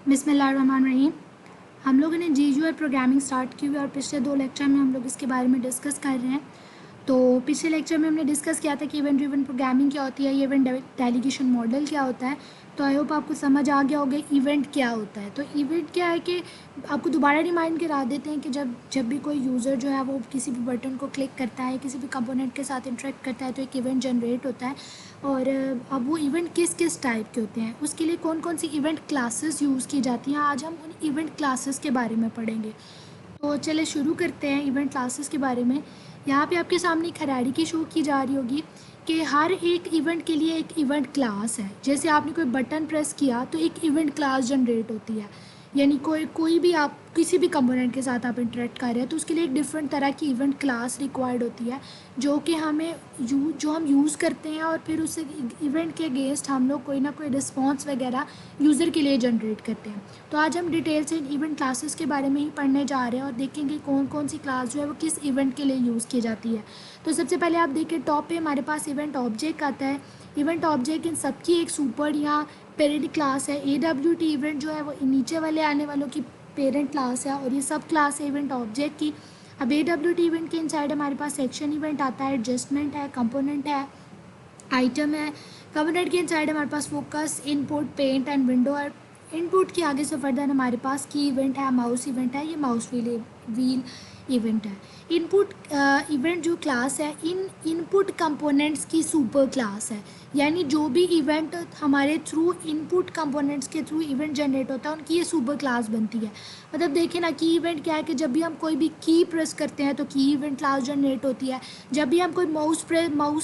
बिस्मिल्लाहिर्रहमानिर्रहीम। हम लोगों ने जीयूआई प्रोग्रामिंग स्टार्ट की हुई और पिछले 2 लेक्चर में हम लोग इसके बारे में डिस्कस कर रहे हैं। तो पिछले लेक्चर में हमने डिस्कस किया था कि इवेंट ड्रिवन प्रोग्रामिंग क्या होती है, इवेंट डेलीगेशन मॉडल क्या होता है। तो आई होप आपको समझ आ गया होगा इवेंट क्या होता है। तो इवेंट क्या है कि आपको दोबारा रिमाइंड करा देते हैं कि जब भी कोई यूज़र जो है वो किसी भी बटन को क्लिक करता है, किसी भी कंपोनेंट के साथ इंटरेक्ट करता है तो एक इवेंट जनरेट होता है। और अब वो इवेंट किस किस टाइप के होते हैं, उसके लिए कौन कौन सी इवेंट क्लासेस यूज़ की जाती हैं, आज हम उन इवेंट क्लासेस के बारे में पढ़ेंगे। तो चलिए शुरू करते हैं इवेंट क्लासेस के बारे में। यहाँ पे आपके सामने एक हायरार्की शो की जा रही होगी कि हर एक इवेंट के लिए एक इवेंट क्लास है। जैसे आपने कोई बटन प्रेस किया तो एक इवेंट क्लास जनरेट होती है, यानी कोई भी आप किसी भी कंपोनेंट के साथ आप इंटरेक्ट कर रहे हैं तो उसके लिए एक डिफरेंट तरह की इवेंट क्लास रिक्वायर्ड होती है जो कि जो हम यूज़ करते हैं और फिर उस इवेंट के अगेंस्ट हम लोग कोई ना कोई रिस्पॉन्स वगैरह यूज़र के लिए जनरेट करते हैं। तो आज हम डिटेल से इवेंट क्लासेस के बारे में ही पढ़ने जा रहे हैं और देखेंगे कौन कौन सी क्लास जो है वो किस इवेंट के लिए यूज़ की जाती है। तो सबसे पहले आप देखिए टॉप पे हमारे पास इवेंट ऑब्जेक्ट आता है। इवेंट ऑब्जेक्ट इन सबकी एक सुपर या पेरेंट क्लास है। AWT इवेंट जो है वो नीचे वाले आने वालों की पेरेंट क्लास है और ये सब क्लास है इवेंट ऑब्जेक्ट की। अब AWT इवेंट के इनसाइड हमारे पास सेक्शन इवेंट आता है, एडजस्टमेंट है, कंपोनेंट है, आइटम है। कंपोनेंट के इनसाइड हमारे पास focus, input, paint and window है। इनपुट के आगे से फर्दर हमारे पास की इवेंट है, माउस इवेंट है, ये माउस व्हील इवेंट है। इनपुट इवेंट जो क्लास है इन इनपुट कंपोनेंट्स की सुपर क्लास है, यानी जो भी इवेंट हमारे थ्रू इनपुट कंपोनेंट्स के थ्रू इवेंट जनरेट होता है उनकी ये सुपर क्लास बनती है। मतलब देखिए ना, की इवेंट क्या है कि जब भी हम कोई भी की प्रेस करते हैं तो की इवेंट क्लास जनरेट होती है। जब भी हम कोई माउस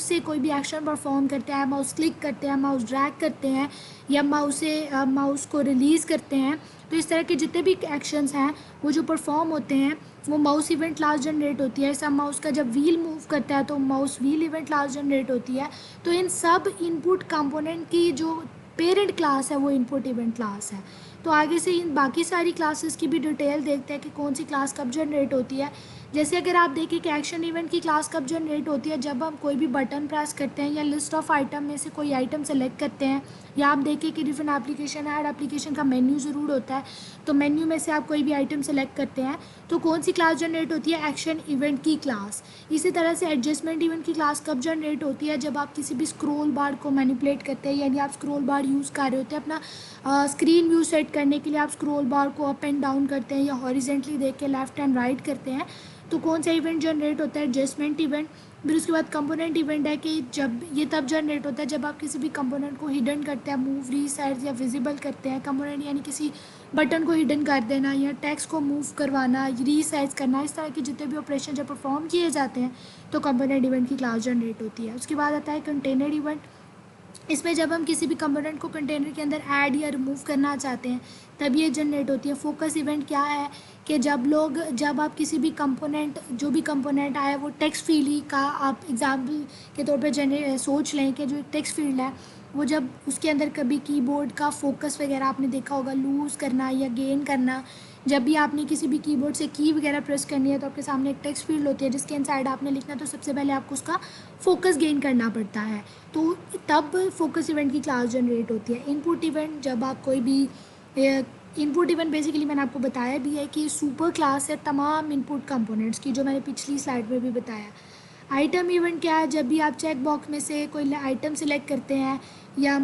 से कोई भी एक्शन परफॉर्म करते हैं, माउस क्लिक करते हैं, माउस ड्रैग करते हैं या माउस को रिलीज़ करते हैं, तो इस तरह के जितने भी एक्शंस हैं वो जो परफॉर्म होते हैं वो माउस इवेंट क्लास जनरेट होती है। ऐसा माउस का जब व्हील मूव करता है तो mouse wheel event class generate होती है। तो इन सब इनपुट कंपोनेंट की जो पेरेंट क्लास है वो इनपुट इवेंट क्लास है। तो आगे से इन बाकी सारी क्लासेस की भी डिटेल देखते हैं कि कौन सी क्लास कब जनरेट होती है। जैसे अगर आप देखें कि एक्शन इवेंट की क्लास कब जनरेट होती है, जब हम कोई भी बटन प्रेस करते हैं या लिस्ट ऑफ आइटम में से कोई आइटम सेलेक्ट करते हैं, या आप देखें कि डिफरेंट एप्लीकेशन है, हर एप्लीकेशन का मेन्यू ज़रूर होता है, तो मेन्यू में से आप कोई भी आइटम सेलेक्ट करते हैं तो कौन सी क्लास जनरेट होती है, एक्शन इवेंट की क्लास। इसी तरह से एडजस्टमेंट इवेंट की क्लास कब जनरेट होती है, जब आप किसी भी स्क्रोल बार को मैनिपुलेट करते हैं, यानी आप स्क्रोल बार यूज़ कर रहे होते हैं अपना स्क्रीन व्यू सेट करने के लिए, आप स्क्रोल बार को अप एंड डाउन करते हैं या हॉरिजेंटली देख के लेफ्ट एंड राइट करते हैं, तो कौन सा इवेंट जनरेट होता है, एडजस्टमेंट इवेंट। फिर उसके बाद कंपोनेंट इवेंट है कि जब ये तब जनरेट होता है जब आप किसी भी कंपोनेंट को हिडन करते हैं, मूव, रीसाइज या विजिबल करते हैं। कंपोनेंट यानी किसी बटन को हिडन कर देना या टेक्स्ट को मूव करवाना, रीसाइज करना, इस तरह के जितने भी ऑपरेशन जब परफॉर्म किए जाते हैं तो कंपोनेंट इवेंट की क्लास जनरेट होती है। उसके बाद आता है कंटेनर इवेंट। इसमें जब हम किसी भी कंपोनेंट को कंटेनर के अंदर ऐड या रिमूव करना चाहते हैं तब ये जनरेट होती है। फोकस इवेंट क्या है कि जब आप किसी भी कंपोनेंट, जो भी कंपोनेंट आए वो टेक्स्ट फील्ड ही का, आप एग्जाम्पल के तौर पे सोच लें कि जो टेक्स्ट फील्ड है वो जब उसके अंदर कभी कीबोर्ड का फोकस वगैरह आपने देखा होगा लूज़ करना या गेन करना, जब भी आपने किसी भी कीबोर्ड से की वगैरह प्रेस करनी है तो आपके सामने एक टेक्स्ट फील्ड होती है जिसके इनसाइड आपने लिखना, तो सबसे पहले आपको उसका फोकस गेन करना पड़ता है, तो तब फोकस इवेंट की क्लास जनरेट होती है। इनपुट इवेंट, जब आप कोई भी इनपुट इवेंट बेसिकली मैंने आपको बताया भी है कि सुपर क्लास है तमाम इनपुट कंपोनेंट्स की, जो मैंने पिछली स्लाइड में भी बताया। आइटम इवेंट क्या है, जब भी आप चेक बॉक्स में से कोई आइटम सिलेक्ट करते हैं या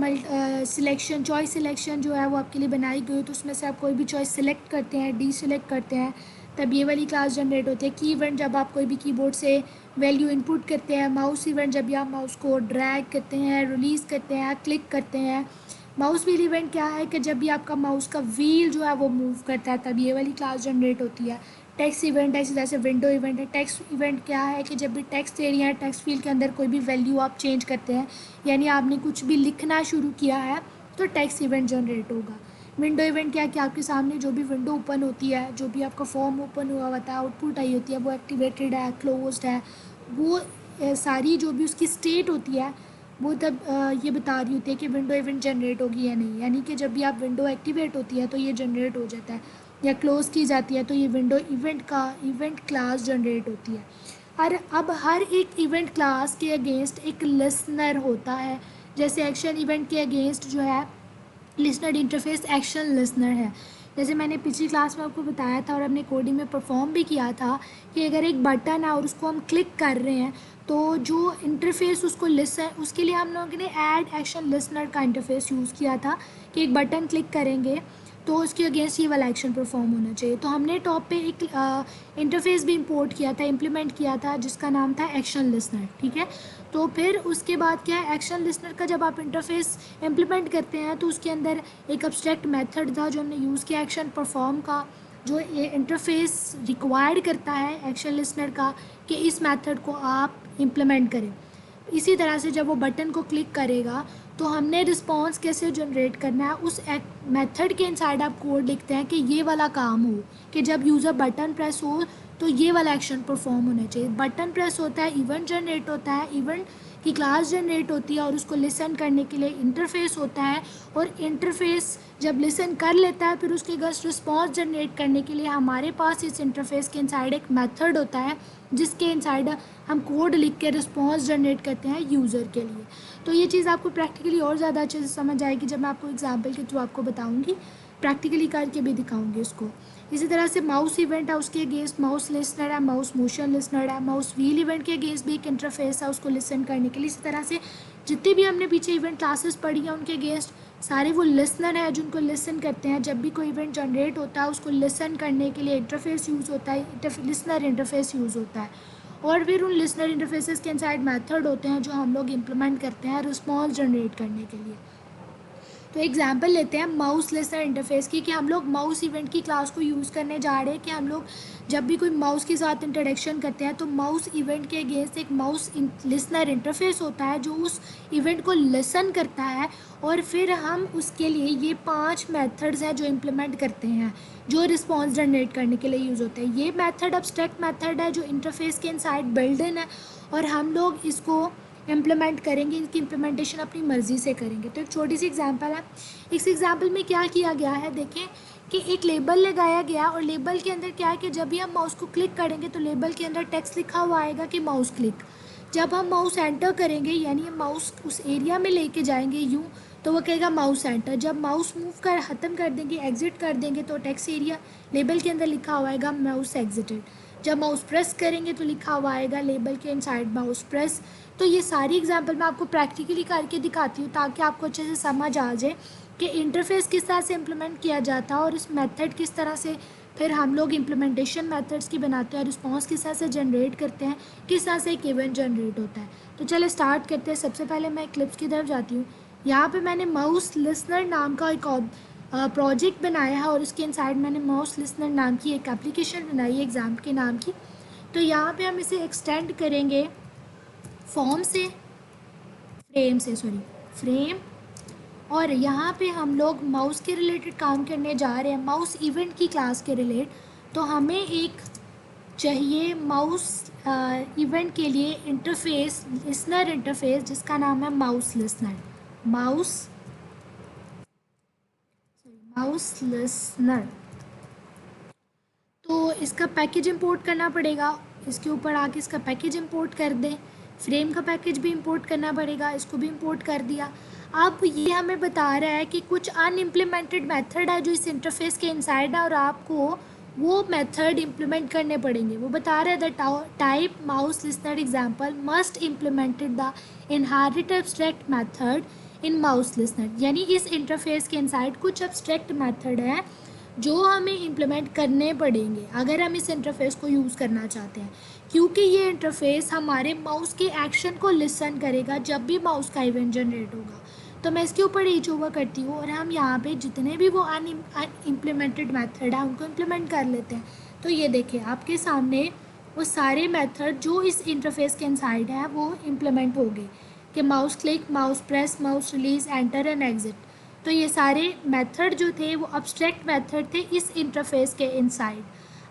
सिलेक्शन चॉइस सिलेक्शन जो है वो आपके लिए बनाई गई तो उसमें से आप कोई भी चॉइस सिलेक्ट करते हैं, डी सिलेक्ट करते हैं, तब ये वाली क्लास जनरेट होती है। की इवेंट, जब आप कोई भी कीबोर्ड से वैल्यू इनपुट करते हैं। माउस इवेंट, जब भी आप माउस को ड्रैग करते हैं, रिलीज़ करते हैं, क्लिक करते हैं। माउस व्हील इवेंट क्या है कि जब भी आपका माउस का व्हील जो है वो मूव करता है तब ये वाली क्लास जनरेट होती है। टेक्स्ट इवेंट है, जैसे विंडो इवेंट है। टेक्स्ट इवेंट क्या है कि जब भी टेक्स्ट एरिया है, टेक्स्ट फील्ड के अंदर कोई भी वैल्यू आप चेंज करते हैं, यानी आपने कुछ भी लिखना शुरू किया है तो टेक्स्ट इवेंट जनरेट होगा। विंडो इवेंट क्या है कि आपके सामने जो भी विंडो ओपन होती है, जो भी आपका फॉर्म ओपन हुआ होता है, आउटपुट आई होती है, वो एक्टिवेटेड है, क्लोज्ड है, वो सारी जो भी उसकी स्टेट होती है वो तब ये बता रही होती है कि विंडो इवेंट जनरेट होगी या नहीं। यानी कि जब भी आप विंडो एक्टिवेट होती है तो ये जनरेट हो जाता है, या क्लोज़ की जाती है तो ये विंडो इवेंट क्लास जनरेट होती है। और अब हर एक इवेंट क्लास के अगेंस्ट एक लिसनर होता है। जैसे एक्शन इवेंट के अगेंस्ट जो है लिसनर इंटरफेस एक्शन लिसनर है। जैसे मैंने पिछली क्लास में आपको बताया था और हमने कोडिंग में परफॉर्म भी किया था कि अगर एक बटन है और उसको हम क्लिक कर रहे हैं तो जो इंटरफेस उसको लिसन, उसके लिए हम लोगों ने ऐड एक्शन लिसनर का इंटरफेस यूज़ किया था कि एक बटन क्लिक करेंगे तो उसके अगेंस्ट ये वाला एक्शन परफॉर्म होना चाहिए। तो हमने टॉप पे एक इंटरफेस भी इंपोर्ट किया था, इम्प्लीमेंट किया था, जिसका नाम था एक्शन लिसनर। ठीक है, तो फिर उसके बाद क्या है, एक्शन लिसनर का जब आप इंटरफेस इम्प्लीमेंट करते हैं तो उसके अंदर एक अब्स्ट्रैक्ट मेथड था जो हमने यूज़ किया एक्शन परफॉर्म का, जो ये इंटरफेस रिक्वायर्ड करता है एक्शन लिसनर का कि इस मेथड को आप इम्प्लीमेंट करें। इसी तरह से जब वो बटन को क्लिक करेगा तो हमने रिस्पॉन्स कैसे जनरेट करना है, उस मेथड के इनसाइड आप कोड लिखते हैं कि ये वाला काम हो, कि जब यूज़र बटन प्रेस हो तो ये वाला एक्शन परफॉर्म होना चाहिए। बटन प्रेस होता है, इवेंट जनरेट होता है, इवेंट की क्लास जनरेट होती है और उसको लिसन करने के लिए इंटरफेस होता है, और इंटरफेस जब लिसन कर लेता है फिर उसके अगेंस्ट रिस्पॉन्स जनरेट करने के लिए हमारे पास इस इंटरफेस के इनसाइड एक मेथड होता है जिसके इनसाइड हम कोड लिख के रिस्पॉन्स जनरेट करते हैं यूज़र के लिए। तो ये चीज़ आपको प्रैक्टिकली और ज़्यादा अच्छे से समझ आएगी जब मैं आपको एग्जांपल के थ्रू आपको बताऊंगी, प्रैक्टिकली करके भी दिखाऊंगी उसको। इसी तरह से माउस इवेंट है, उसके अगेंस्ट माउस लिसनर है, माउस मोशन लिसनर है, माउस व्हील इवेंट के अगेंस्ट भी एक इंटरफेस है उसको लिसन करने के लिए। इसी तरह से जितने भी हमने पीछे इवेंट क्लासेस पढ़ी हैं उनके अगेंस्ट सारे वो लिसनर हैं जिनको लिसन करते हैं। जब भी कोई इवेंट जनरेट होता है उसको लिसन करने के लिए इंटरफेस यूज़ होता है, लिसनर इंटरफेस यूज़ होता है, और फिर उन लिसनर इंटरफेसेस के इनसाइड मेथड होते हैं जो हम लोग इम्प्लीमेंट करते हैं रिस्पॉन्स जनरेट करने के लिए। तो एग्जांपल लेते हैं माउस लिसनर इंटरफेस की, कि हम लोग माउस इवेंट की क्लास को यूज़ करने जा रहे हैं कि हम लोग जब भी कोई माउस के साथ इंट्रोडक्शन करते हैं तो माउस इवेंट के अगेंस्ट एक माउस लिसनर इंटरफेस होता है जो उस इवेंट को लिसन करता है, और फिर हम उसके लिए ये 5 मेथड्स हैं जो इम्प्लीमेंट करते हैं जो रिस्पॉन्स जनरेट करने के लिए यूज़ होते हैं। ये मेथड अब्स्ट्रैक्ट मेथड है जो इंटरफेस के इनसाइड बिल्ड इन है, और हम लोग इसको इम्प्लीमेंट करेंगे, इनकी इम्प्लीमेंटेशन अपनी मर्ज़ी से करेंगे। तो एक छोटी सी एग्जांपल है, इस एग्जांपल में क्या किया गया है देखें कि एक लेबल लगाया गया, और लेबल के अंदर क्या है कि जब भी हम माउस को क्लिक करेंगे तो लेबल के अंदर टेक्स्ट लिखा हुआ आएगा कि माउस क्लिक। जब हम माउस एंटर करेंगे यानी हम माउस उस एरिया में लेके जाएंगे यूँ तो वो कहेगा माउस एंटर। जब माउस मूव कर ख़त्म कर देंगे, एग्जिट कर देंगे, तो टेक्स्ट एरिया लेबल के अंदर लिखा हुआ आएगा माउस एग्जिटेड। जब माउस प्रेस करेंगे तो लिखा हुआ आएगा लेबल के इनसाइड माउस प्रेस। तो ये सारी एग्जांपल मैं आपको प्रैक्टिकली करके दिखाती हूँ ताकि आपको अच्छे से समझ आ जाए कि इंटरफेस किस तरह से इम्प्लीमेंट किया जाता है और इस मेथड किस तरह से फिर हम लोग इम्प्लीमेंटेशन मेथड्स की बनाते हैं, रिस्पॉन्स किस तरह से जनरेट करते हैं, किस तरह से एक इवेंट जनरेट होता है। तो चले स्टार्ट करते हैं। सबसे पहले मैं क्लिप्स की तरफ जाती हूँ। यहाँ पे मैंने माउस लिसनर नाम का एक प्रोजेक्ट बनाया है और उसके इनसाइड मैंने माउस लिसनर नाम की एक एप्लीकेशन बनाई है एग्ज़ाम के नाम की। तो यहाँ पे हम इसे एक्सटेंड करेंगे फॉर्म से, फ्रेम, और यहाँ पे हम लोग माउस के रिलेटेड काम करने जा रहे हैं, माउस इवेंट की क्लास के रिलेट। तो हमें एक चाहिए माउस इवेंट के लिए इंटरफेस, लिसनर इंटरफेस, जिसका नाम है माउस लिसनर, माउस लिसनर। तो इसका पैकेज इंपोर्ट करना पड़ेगा, इसके ऊपर आके इसका पैकेज इंपोर्ट कर दें। फ्रेम का पैकेज भी इंपोर्ट करना पड़ेगा, इसको भी इंपोर्ट कर दिया। अब ये हमें बता रहा है कि कुछ अनइम्प्लीमेंटेड मेथड है जो इस इंटरफेस के इनसाइड है और आपको वो मेथड इम्प्लीमेंट करने पड़ेंगे। वो बता रहा है the type mouse listener example must implemented the inherit abstract method in mouse listener. यानी इस इंटरफेस के इनसाइड कुछ एब्स्ट्रैक्ट मेथड है जो हमें इम्प्लीमेंट करने पड़ेंगे अगर हम इस इंटरफेस को यूज़ करना चाहते हैं, क्योंकि ये इंटरफेस हमारे माउस के एक्शन को लिसन करेगा जब भी माउस का इवेंट जनरेट होगा। तो मैं इसके ऊपर रीच ओवर करती हूँ और हम यहाँ पे जितने भी वो अनइम्प्लीमेंटेड मेथड है उनको इम्प्लीमेंट कर लेते हैं। तो ये देखिए आपके सामने वो सारे मेथड जो इस इंटरफेस के इनसाइड है वो इम्प्लीमेंट हो गए कि mouse click, mouse press, mouse release, enter and exit. तो ये सारे मेथड जो थे वो अब्स्ट्रैक्ट मेथड थे इस इंटरफेस के इनसाइड।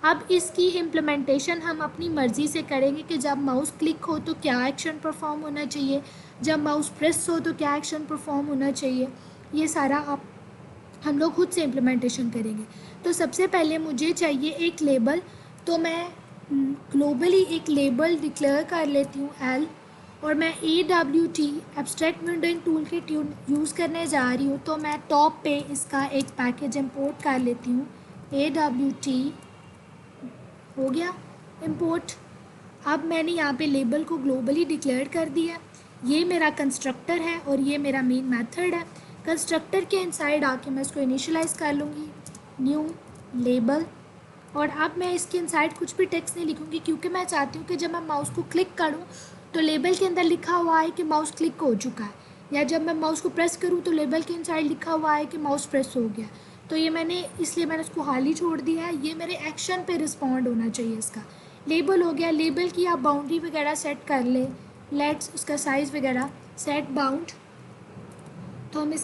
अब इसकी इम्प्लीमेंटेशन हम अपनी मर्ज़ी से करेंगे कि जब माउस क्लिक हो तो क्या एक्शन परफॉर्म होना चाहिए, जब माउस प्रेस हो तो क्या एक्शन परफॉर्म होना चाहिए। ये सारा आप हम लोग खुद से इम्प्लीमेंटेशन करेंगे। तो सबसे पहले मुझे चाहिए एक लेबल, तो मैं ग्लोबली एक लेबल डिक्लेयर कर लेती हूँ L, और मैं AWT abstract windowing tool kit use करने जा रही हूँ, तो मैं टॉप पे इसका एक पैकेज इंपोर्ट कर लेती हूँ। AWT हो गया इंपोर्ट। अब मैंने यहाँ पे लेबल को ग्लोबली डिक्लेयर कर दिया। ये मेरा कंस्ट्रक्टर है और ये मेरा मेन मेथड है। कंस्ट्रक्टर के इनसाइड आके मैं इसको इनिशियलाइज कर लूँगी, न्यू लेबल। और अब मैं इसके इनसाइड कुछ भी टेक्स्ट नहीं लिखूँगी, क्योंकि मैं चाहती हूँ कि जब मैं माउस को क्लिक करूँ तो लेबल के अंदर लिखा हुआ है कि माउस क्लिक हो चुका है, या जब मैं माउस को प्रेस करूँ तो लेबल के इनसाइड लिखा हुआ है कि माउस प्रेस हो गया। तो ये इसलिए मैंने इसको हाल ही छोड़ दिया है। ये मेरे एक्शन पे रिस्पॉन्ड होना चाहिए। इसका लेबल हो गया। लेबल की आप बाउंड्री वगैरह सेट कर ले, लेट्स उसका साइज़ वगैरह सेट बाउंड। तो हमें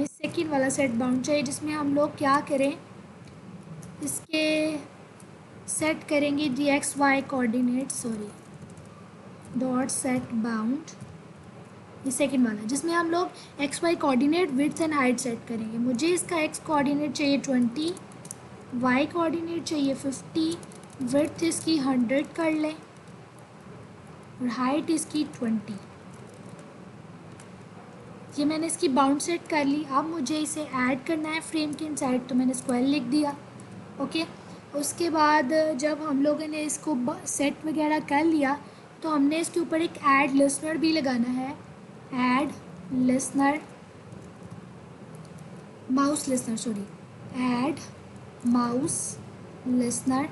सेकंड वाला सेट बाउंड चाहिए, जिसमें हम लोग क्या करें, इसके सेट करेंगे DXY coordinate, dot set bound. ये सेकंड वाला जिसमें हम लोग XY coordinate width and height set करेंगे। मुझे इसका X कोऑर्डिनेट चाहिए 20, Y कोऑर्डिनेट चाहिए 50, विड्थ इसकी 100 कर लें और हाइट इसकी 20। ये मैंने इसकी बाउंड सेट कर ली। अब मुझे इसे ऐड करना है फ्रेम के इनसाइड, तो मैंने स्क्वायर लिख दिया। ओके, उसके बाद जब हम लोगों ने इसको सेट वगैरह कर लिया, तो हमने इसके ऊपर एक ऐड लिसनर भी लगाना है। Add listener, mouse listener, add mouse listener.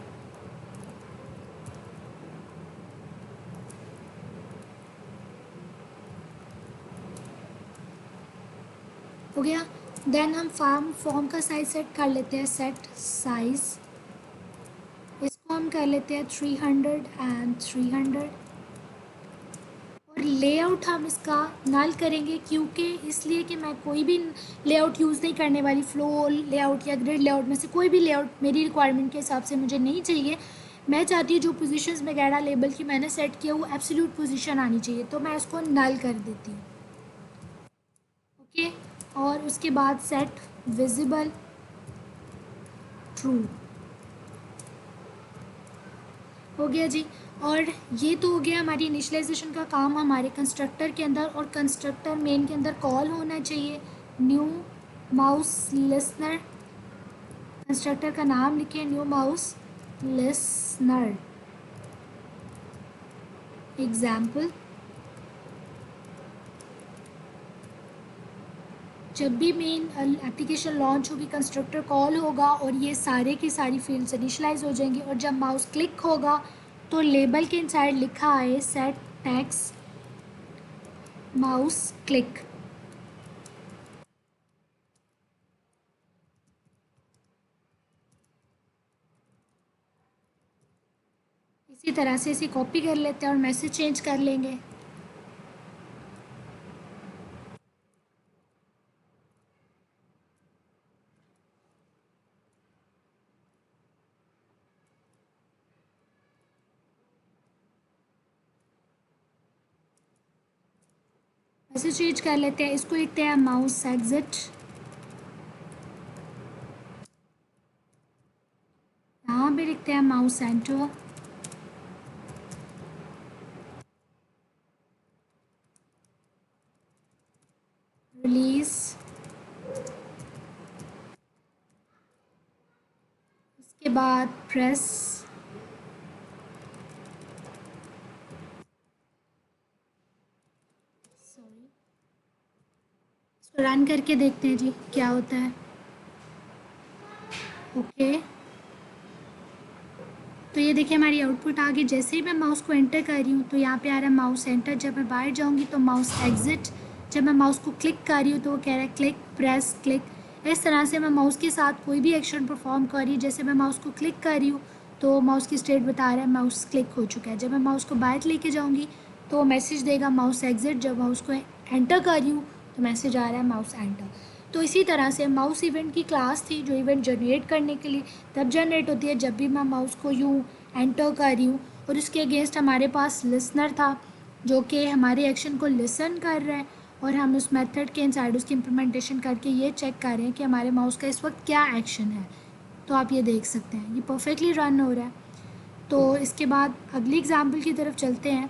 हो गया। देन हम फॉर्म का साइज सेट कर लेते हैं। सेट साइज, इसको हम कर लेते हैं 300 एंड 300। और लेआउट हम इसका नल करेंगे, क्योंकि इसलिए कि मैं कोई भी लेआउट यूज़ नहीं करने वाली। फ्लो लेआउट या ग्रिड लेआउट में से कोई भी लेआउट मेरी रिक्वायरमेंट के हिसाब से मुझे नहीं चाहिए। मैं चाहती हूँ जो पोजीशंस वगैरह लेबल की मैंने सेट किया वो एब्सोल्यूट पोजीशन आनी चाहिए, तो मैं इसको नल कर देती हूँ। ओके, और उसके बाद सेट विजिबल ट्रू। हो गया जी। और ये तो हो गया हमारी इनिशियलाइजेशन का काम हमारे कंस्ट्रक्टर के अंदर, और कंस्ट्रक्टर मेन के अंदर कॉल होना चाहिए न्यू माउस लिसनर। कंस्ट्रक्टर का नाम लिखिए न्यू माउस लिसनर। एग्जाम्पल, जब भी मेन एप्लीकेशन लॉन्च होगी कंस्ट्रक्टर कॉल होगा और ये सारे की सारी फील्ड्स इनिशियलाइज हो जाएंगी, और जब माउस क्लिक होगा तो लेबल के इनसाइड लिखा है सेट टेक्स्ट माउस क्लिक। इसी तरह से इसे कॉपी कर लेते हैं और मैसेज चेंज कर लेंगे। मैसेज चेंज कर लेते हैं। इसको लिखते हैं माउस एग्जिट। यहाँ भी लिखते हैं माउस एंटर। रिलीज, उसके बाद प्रेस। इसको रन करके देखते हैं जी क्या होता है। ओके, तो ये देखिए हमारी आउटपुट आ गई। जैसे ही मैं माउस को एंटर कर रही हूँ तो यहाँ पे आ रहा है माउस एंटर। जब मैं बाहर जाऊँगी तो माउस एग्जिट। जब मैं माउस को क्लिक कर रही हूँ तो वो कह रहा है क्लिक, प्रेस, क्लिक। इस तरह से मैं माउस के साथ कोई भी एक्शन परफॉर्म कर रही हूँ। जैसे मैं माउस को क्लिक कर रही हूँ तो माउस की स्टेट बता रहा है माउस क्लिक हो चुका है। जब मैं माउस को बाहर लेके जाऊँगी तो वो मैसेज देगा माउस एग्जिट। जब माउस को एंटर कर रही हूँ तो मैसेज आ रहा है माउस एंटर। तो इसी तरह से माउस इवेंट की क्लास थी जो इवेंट जनरेट करने के लिए तब जनरेट होती है जब भी मैं माउस को यूँ एंटर कर रही हूँ, और इसके अगेंस्ट हमारे पास लिसनर था जो कि हमारे एक्शन को लिसन कर रहा है, और हम उस मेथड के इनसाइड उसकी इम्प्लीमेंटेशन करके ये चेक कर रहे हैं कि हमारे माउस का इस वक्त क्या एक्शन है। तो आप ये देख सकते हैं ये परफेक्टली रन हो रहा है। तो इसके बाद अगली एग्जाम्पल की तरफ चलते हैं।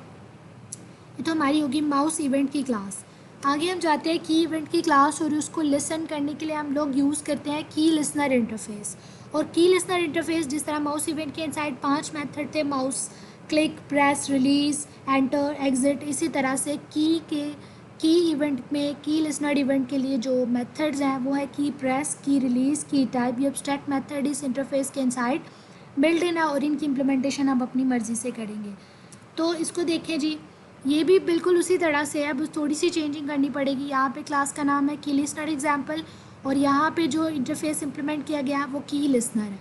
ये तो हमारी होगी माउस इवेंट की क्लास। आगे हम जाते हैं की इवेंट की क्लास, और उसको लिसन करने के लिए हम लोग यूज़ करते हैं की लिसनर इंटरफेस। और की लिसनर इंटरफेस जिस तरह माउस इवेंट के इनसाइड 5 मेथड थे, mouse click, press, release, enter, exit, इसी तरह से की इवेंट में की लिसनर इवेंट के लिए जो मेथड्स हैं वो है की प्रेस, की रिलीज, की टाइप। ये एब्स्ट्रैक्ट मेथड इस इंटरफेस के इनसाइड बिल्ड इन है और इनकी इम्प्लीमेंटेशन हम अपनी मर्ज़ी से करेंगे। तो इसको देखें जी, ये भी बिल्कुल उसी तरह से है, बस थोड़ी सी चेंजिंग करनी पड़ेगी। यहाँ पे क्लास का नाम है की लिसनर एग्जाम्पल, और यहाँ पे जो इंटरफेस इम्प्लीमेंट किया गया है वो की लिसनर है।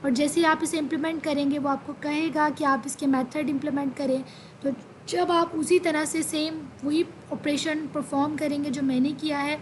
और जैसे ही आप इसे इम्प्लीमेंट करेंगे वो आपको कहेगा कि आप इसके मेथड इम्प्लीमेंट करें। तो जब आप उसी तरह से सेम वही ऑपरेशन परफॉर्म करेंगे जो मैंने किया है,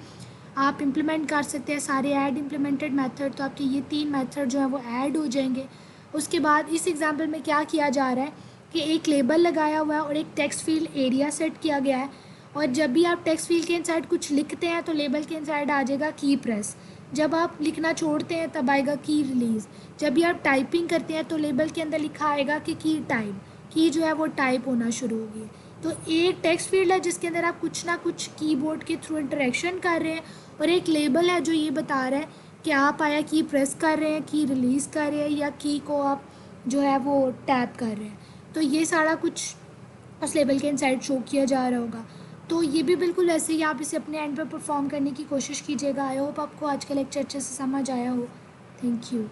आप इम्प्लीमेंट कर सकते हैं सारे ऐड इम्प्लीमेंटेड मेथड। तो आपके ये 3 मेथड जो हैं वो ऐड हो जाएंगे। उसके बाद इस एग्जाम्पल में क्या किया जा रहा है कि एक लेबल लगाया हुआ है और एक टेक्स्ट फील्ड एरिया सेट किया गया है, और जब भी आप टेक्स्ट फील्ड के इनसाइड कुछ लिखते हैं तो लेबल के इनसाइड आ जाएगा की प्रेस। जब आप लिखना छोड़ते हैं तब आएगा की रिलीज़। जब भी आप टाइपिंग करते हैं तो लेबल के अंदर लिखा आएगा कि की टाइप, की जो है वो टाइप होना शुरू होगी। तो एक टेक्स्ट फील्ड है जिसके अंदर आप कुछ ना कुछ कीबोर्ड के थ्रू इंटरेक्शन कर रहे हैं, और एक लेबल है जो ये बता रहा है कि आप आया की प्रेस कर रहे हैं, की रिलीज़ कर रहे हैं, या की को आप जो है वो टैप कर रहे हैं। तो ये सारा कुछ उस लेवल के इनसाइड शो किया जा रहा होगा। तो ये भी बिल्कुल ऐसे ही आप इसे अपने एंड पर परफॉर्म करने की कोशिश कीजिएगा। आई होप आपको आज का लेक्चर अच्छे से समझ आया हो। Thank you.